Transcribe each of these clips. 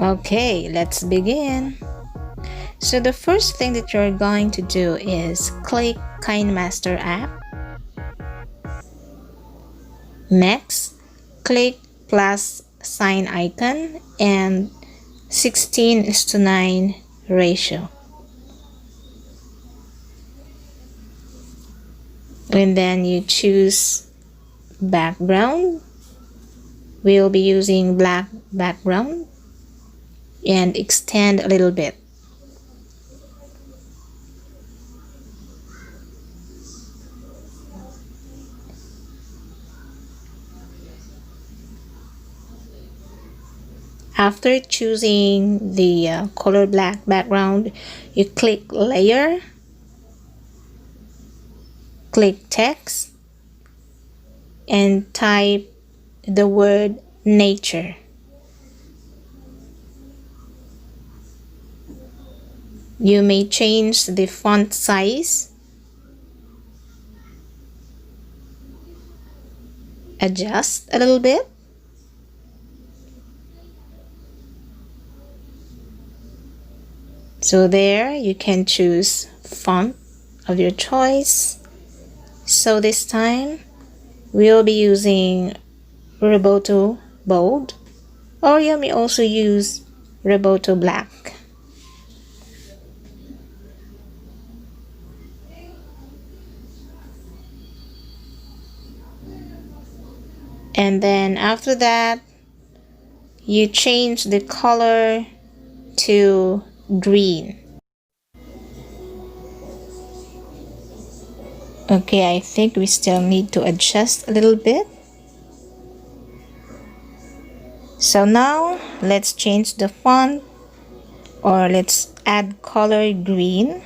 Okay, let's begin. So the first thing that you're going to do is click Kinemaster app. Next, click plus sign icon and 16:9 ratio. And then you choose background. We'll be using black background and extend a little bit. After choosing the color black background, you click layer, click text, and type the word nature. You may change the font size, adjust a little bit, so there you can choose font of your choice. So this time we'll be using Roboto Bold, or you may also use Roboto Black. And then after that, you change the color to green. Okay, I think we still need to adjust a little bit. So now let's change the font, or let's add color green.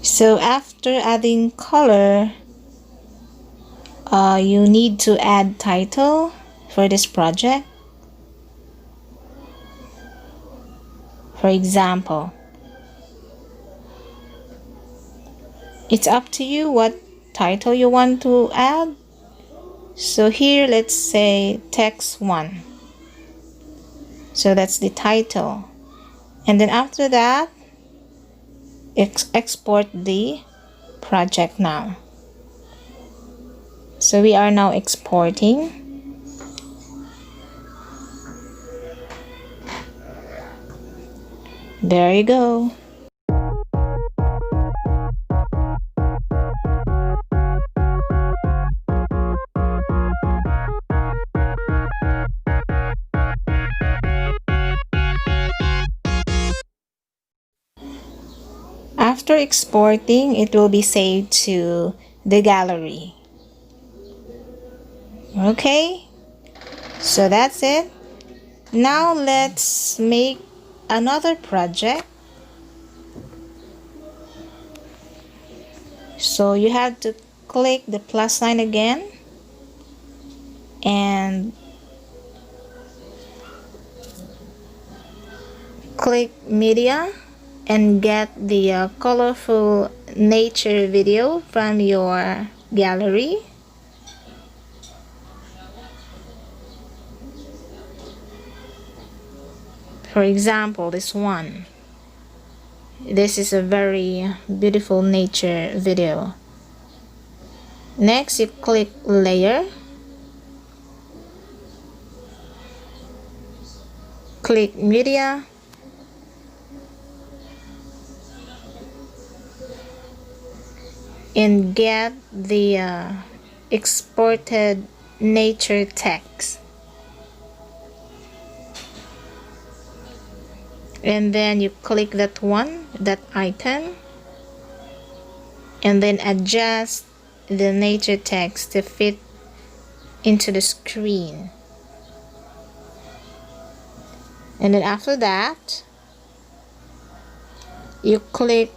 So after adding color, you need to add title for this project. For example, it's up to you what title you want to add. So here, let's say text 1. So that's the title. And then after that, export the project now. So we are now exporting. There you go. After exporting, it will be saved to the gallery. Okay, so that's it. Now let's make another project. So you have to click the plus sign again and click media and get the colorful nature video from your gallery. For example, this one. This is a very beautiful nature video. Next, you click layer, click media, and get the exported nature text. And then you click that one, that icon, and then adjust the nature text to fit into the screen. And then after that, you click,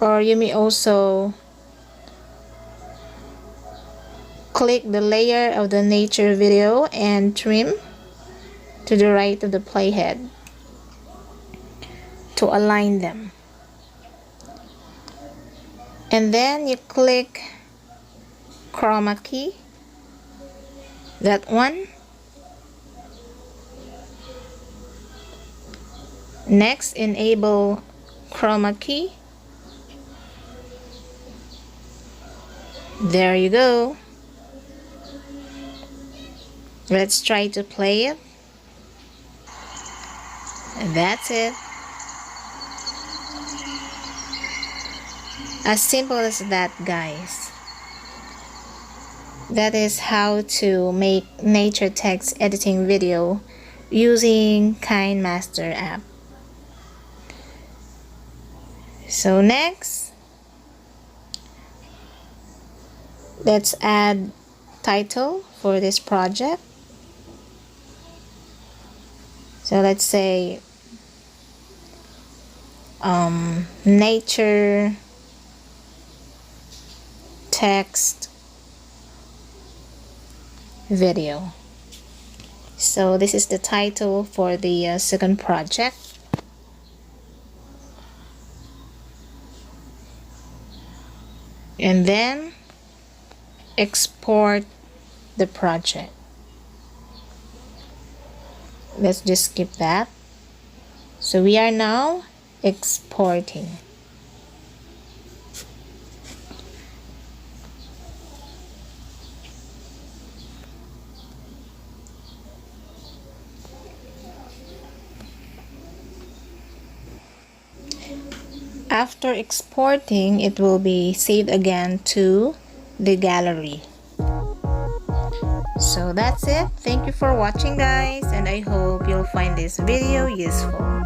or you may also click the layer of the nature video and trim to the right of the playhead to align them. And then you click chroma key, that one. Next, enable chroma key. There you go. Let's try to play it. And that's it. As simple as that, guys. That is how to make nature text editing video using Kinemaster app. So next, let's add title for this project. So let's say nature text video. So this is the title for the second project. And then export the project. Let's just skip that. So we are now exporting. After exporting, it will be saved again to the gallery. So that's it. Thank you for watching, guys, and I hope you'll find this video useful.